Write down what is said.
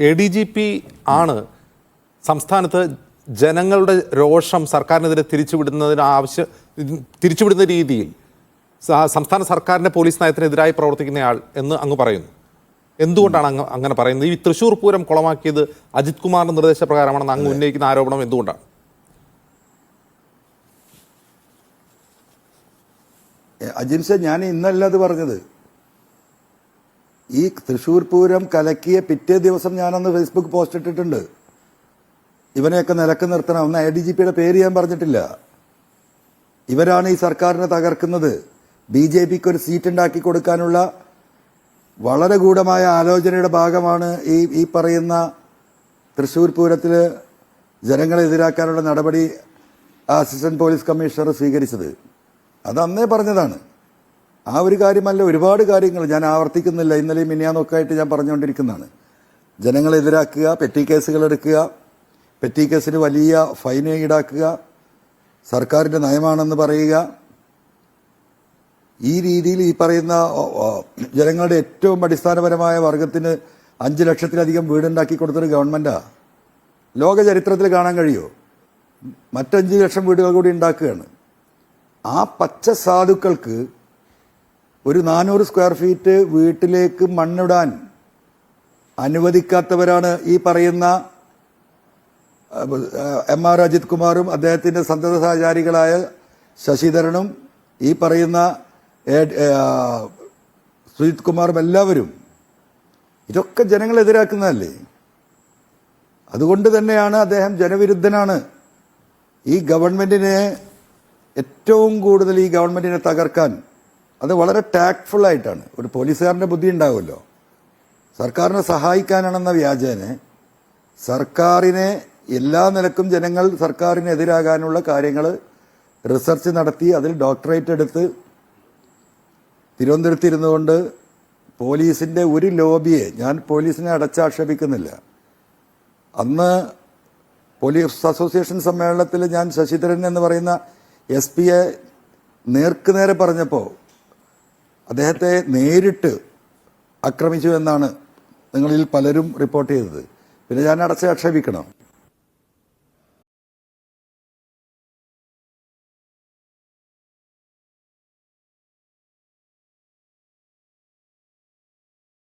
ADGP ആണ് സംസ്ഥാനത്ത് ജനങ്ങളുടെ രോഷം സർക്കാരിനെതിരെ തിരിച്ചുവിടുന്ന രീതിയിൽ സംസ്ഥാന സർക്കാരിന്റെ പോലീസ് നയത്തിനെതിരായി പ്രവർത്തിക്കുന്നയാൾ എന്ന് അങ്ങ് പറയുന്നു. എന്തുകൊണ്ടാണ് അങ്ങനെ പറയുന്നത്? ഈ തൃശ്ശൂർ പൂരം കുളമാക്കിയത് അജിത് കുമാറിന്റെ നിർദ്ദേശപ്രകാരമാണെന്ന് അങ്ങ് ഉന്നയിക്കുന്ന ആരോപണം എന്തുകൊണ്ടാണ്? അജിൻസ, ഞാൻ ഇന്നല്ല അത് പറഞ്ഞത്. ഈ തൃശ്ശൂർ പൂരം കലക്കിയ പിറ്റേ ദിവസം ഞാനന്ന് ഫേസ്ബുക്ക് പോസ്റ്റ് ഇട്ടിട്ടുണ്ട്. ഇവനെയൊക്കെ നിലക്ക് നിർത്തണം. അന്ന് ADGPയുടെ പേര് ഞാൻ പറഞ്ഞിട്ടില്ല. ഇവരാണ് ഈ സർക്കാരിനെ തകർക്കുന്നത്. BJPക്ക് ഒരു സീറ്റ് ഉണ്ടാക്കി കൊടുക്കാനുള്ള വളരെ ഗൂഢമായ ആലോചനയുടെ ഭാഗമാണ് ഈ പറയുന്ന തൃശ്ശൂർ പൂരത്തിൽ ജനങ്ങളെ എതിരാക്കാനുള്ള നടപടി അസിസ്റ്റന്റ് പോലീസ് കമ്മീഷണർ സ്വീകരിച്ചത്. അത് അന്നേ പറഞ്ഞതാണ്. ആ ഒരു കാര്യമല്ല, ഒരുപാട് കാര്യങ്ങൾ ഞാൻ ആവർത്തിക്കുന്നില്ല. ഇന്നലെയും മിനിയാന്നൊക്കെ ആയിട്ട് ഞാൻ പറഞ്ഞുകൊണ്ടിരിക്കുന്നതാണ്. ജനങ്ങളെ എതിരാക്കുക, പെറ്റി കേസുകൾ എടുക്കുക, പെറ്റി കേസിന് വലിയ ഫൈൻ ഈടാക്കുക, സർക്കാരിന്റെ നയമാണെന്ന് പറയുക. ഈ രീതിയിൽ ഈ പറയുന്ന ജനങ്ങളുടെ ഏറ്റവും അടിസ്ഥാനപരമായ വർഗത്തിന് 5 ലക്ഷത്തിലധികം വീടുണ്ടാക്കി കൊടുത്തൊരു ഗവൺമെന്റാ ലോക ചരിത്രത്തിൽ കാണാൻ കഴിയുമോ? മറ്റ് 5 ലക്ഷം വീടുകൾ കൂടി ഉണ്ടാക്കുകയാണ്. ആ പച്ച സാധുക്കൾക്ക് ഒരു 400 സ്ക്വയർ ഫീറ്റ് വീട്ടിലേക്ക് മണ്ണിടാൻ അനുവദിക്കാത്തവരാണ് ഈ പറയുന്ന MR അജിത് കുമാറും അദ്ദേഹത്തിന്റെ സന്തത സഹചാരികളായ ശശിധരനും ഈ പറയുന്ന സുജിത് കുമാറും എല്ലാവരും. ഇതൊക്കെ ജനങ്ങളെ എതിരാക്കുന്നതല്ലേ? അതുകൊണ്ട് തന്നെയാണ് അദ്ദേഹം ജനവിരുദ്ധനാണ്. ഈ ഗവൺമെന്റിനെ ഏറ്റവും കൂടുതൽ ഈ ഗവൺമെന്റിനെ തകർക്കാൻ അത് വളരെ ടാക്ട്ഫുൾ ആയിട്ടാണ്. ഒരു പോലീസുകാരന്റെ ബുദ്ധി ഉണ്ടാവുമല്ലോ. സർക്കാരിനെ സഹായിക്കാനാണെന്ന വ്യാജേന സർക്കാരിനെ എല്ലാ നിലക്കും ജനങ്ങൾ സർക്കാരിനെതിരാകാനുള്ള കാര്യങ്ങൾ റിസർച്ച് നടത്തി അതിൽ ഡോക്ടറേറ്റ് എടുത്ത് തിരുവനന്തപുരത്തിരുന്നുകൊണ്ട് പോലീസിന്റെ ഒരു ലോബിയെ, ഞാൻ പോലീസിനെ അടച്ചാക്ഷേപിക്കുന്നില്ല. അന്ന് പോലീസ് അസോസിയേഷൻ സമ്മേളനത്തിൽ ഞാൻ ശശിധരൻ എന്ന് പറയുന്ന SP-യെ നേർക്കുനേരെ പറഞ്ഞപ്പോൾ അദ്ദേഹത്തെ നേരിട്ട് ആക്രമിച്ചു എന്നാണ് നിങ്ങളിൽ പലരും റിപ്പോർട്ട് ചെയ്തത്. പിന്നെ ഞാൻ അടച്ചാക്ഷേപിക്കണം?